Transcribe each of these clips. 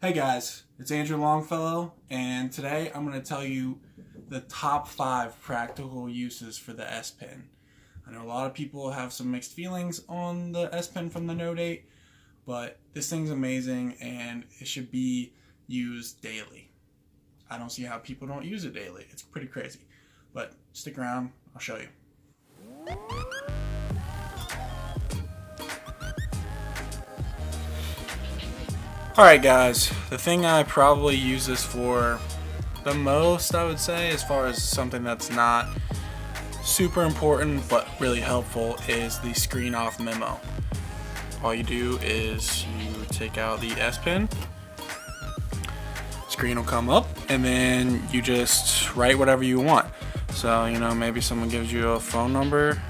Hey guys, it's Andrew Longfellow, and today I'm going to tell you the top 5 practical uses for the S Pen. I know a lot of people have some mixed feelings on the S Pen from the Note 8, but this thing's amazing and it should be used daily. I don't see how people don't use it daily. It's pretty crazy, but stick around, I'll show you. Alright guys, the thing I probably use this for the most, I would say, as far as something that's not super important but really helpful, is the screen off memo. All you do is you take out the S Pen, screen will come up, and then you just write whatever you want. So, maybe someone gives you a phone number,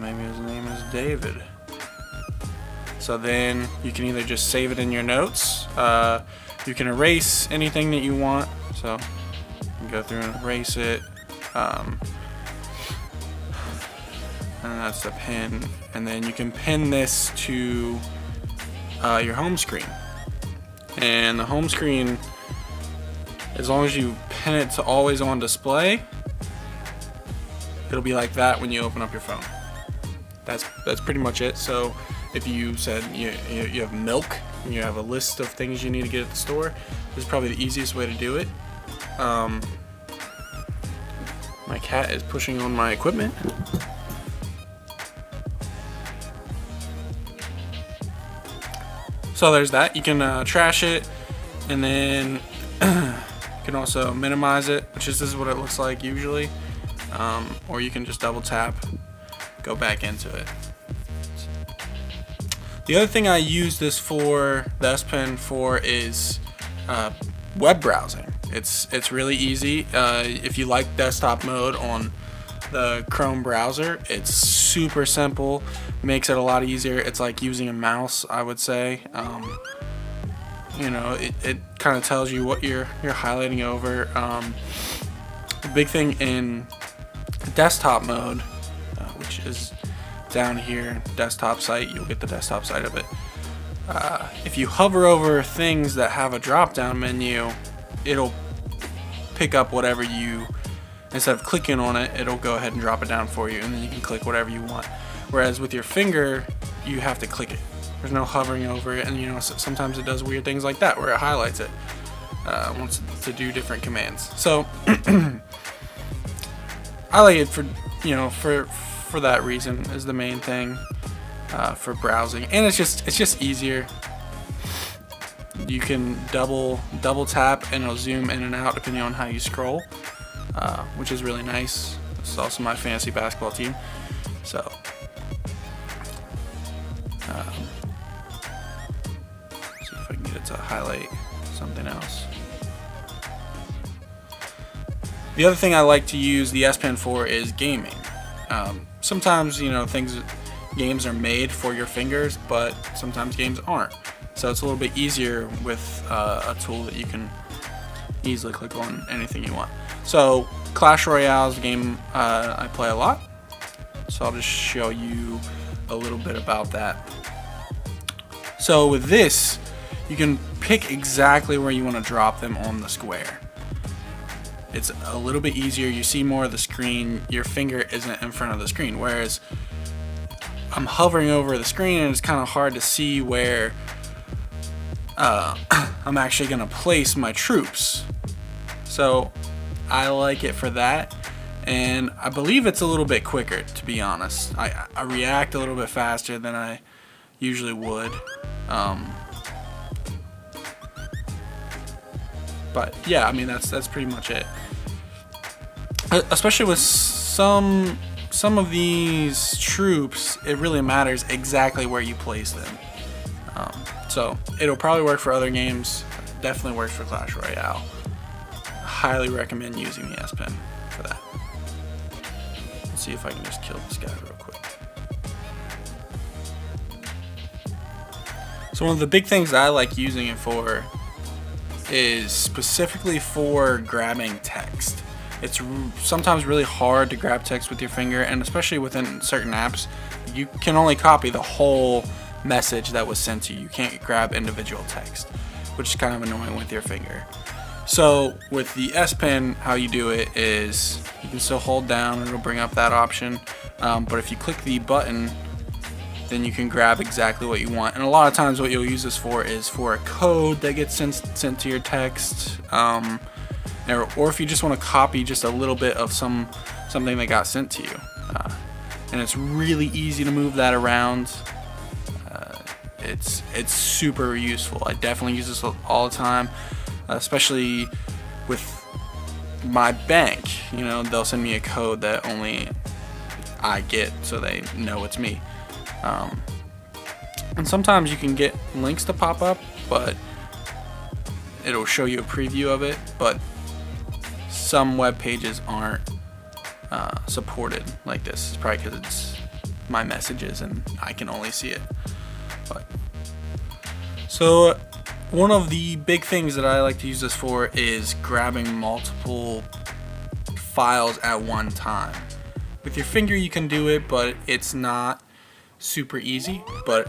maybe his name is David. So then you can either just save it in your notes, you can erase anything that you want, so you can go through and erase it, and that's the pen, and then you can pin this to your home screen. And the home screen, as long as you pin it to always on display, it'll be like that when you open up your phone. That's pretty much it. So if you said you have milk and you have a list of things you need to get at the store, this is probably the easiest way to do it. My cat is pushing on my equipment. So there's that. You can trash it, and then you can also minimize it, which is this is what it looks like usually. Or you can just double tap, go back into it. The other thing I use this for, the S Pen for, is web browsing. It's really easy. If you like desktop mode on the Chrome browser, it's super simple, makes it a lot easier. It's like using a mouse, I would say. It kind of tells you what you're highlighting over. The big thing in desktop mode, which is down here, desktop site, you'll get the desktop site of it. If you hover over things that have a drop down menu, it'll pick up whatever you, instead of clicking on it, it'll go ahead and drop it down for you, and then you can click whatever you want. Whereas with your finger, you have to click it. There's no hovering over it, and sometimes it does weird things like that where it highlights it, wants to do different commands. So I like it for that reason, is the main thing, for browsing, and it's just easier. You can double tap and it'll zoom in and out depending on how you scroll, which is really nice. This is also my fantasy basketball team, so see if I can get it to highlight something else. The other thing I like to use the S Pen for is gaming. Sometimes games are made for your fingers, but sometimes games aren't. So it's a little bit easier with a tool that you can easily click on anything you want. So Clash Royale is a game I play a lot, so I'll just show you a little bit about that. So with this, you can pick exactly where you want to drop them on the square. It's a little bit easier. You see more of the screen. Your finger isn't in front of the screen, whereas I'm hovering over the screen and it's kind of hard to see where I'm actually going to place my troops. So I like it for that, and I believe it's a little bit quicker, to be honest. I react a little bit faster than I usually would. But yeah, I mean that's pretty much it. Especially with some of these troops, it really matters exactly where you place them. So it'll probably work for other games. Definitely works for Clash Royale. Highly recommend using the S Pen for that. Let's see if I can just kill this guy real quick. So one of the big things that I like using it for is specifically for grabbing text. It's sometimes really hard to grab text with your finger, and especially within certain apps, you can only copy the whole message that was sent to you. You can't grab individual text, which is kind of annoying with your finger. So with the S Pen, how you do it is you can still hold down and it'll bring up that option, but if you click the button, then you can grab exactly what you want. And a lot of times what you'll use this for is for a code that gets sent to your text, or if you just want to copy just a little bit of something that got sent to you. And it's really easy to move that around. It's super useful. I definitely use this all the time, especially with my bank. You know, they'll send me a code that only I get, so they know it's me. And sometimes you can get links to pop up, but it'll show you a preview of it. But some web pages aren't supported like this. It's probably because it's my messages and I can only see it. But so one of the big things that I like to use this for is grabbing multiple files at one time. With your finger you can do it, but it's not super easy. But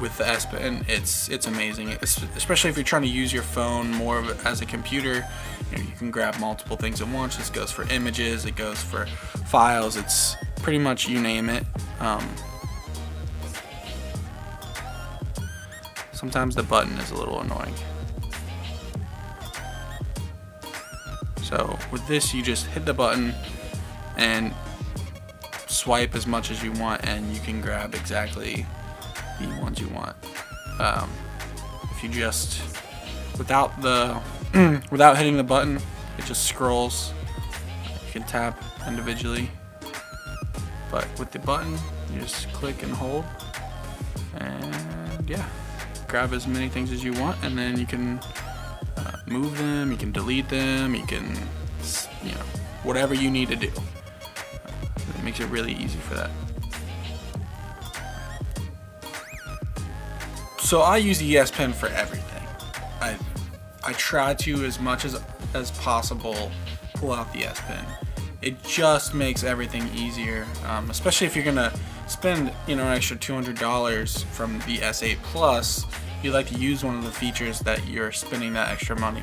with the S Pen, it's amazing, especially if you're trying to use your phone more of as a computer. You can grab multiple things at once. This goes for images, it goes for files, it's pretty much you name it. Sometimes the button is a little annoying. So with this, you just hit the button and swipe as much as you want, and you can grab exactly the ones you want. If you just, without hitting the button, it just scrolls. You can tap individually, but with the button, you just click and hold, and yeah, grab as many things as you want, and then you can move them, you can delete them, you can, whatever you need to do. It makes it really easy for that. So I use the S Pen for everything. I try to, as much as possible, pull out the S Pen. It just makes everything easier, especially if you're gonna spend an extra $200 from the S8 Plus. You like to use one of the features that you're spending that extra money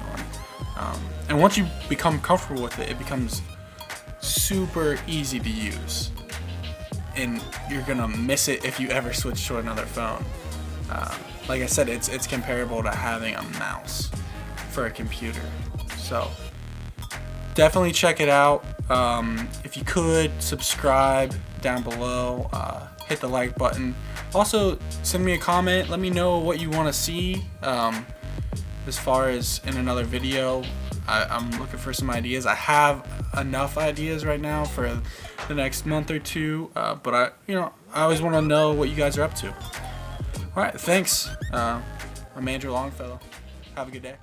on, and once you become comfortable with it, it becomes super easy to use, and you're gonna miss it if you ever switch to another phone. Like I said, it's comparable to having a mouse for a computer. So definitely check it out. If you could, subscribe down below, hit the like button. Also, send me a comment, let me know what you want to see as far as in another video. I'm looking for some ideas. I have enough ideas right now for the next month or two, but I always want to know what you guys are up to. Alright, thanks. I'm Andrew Longfellow. Have a good day.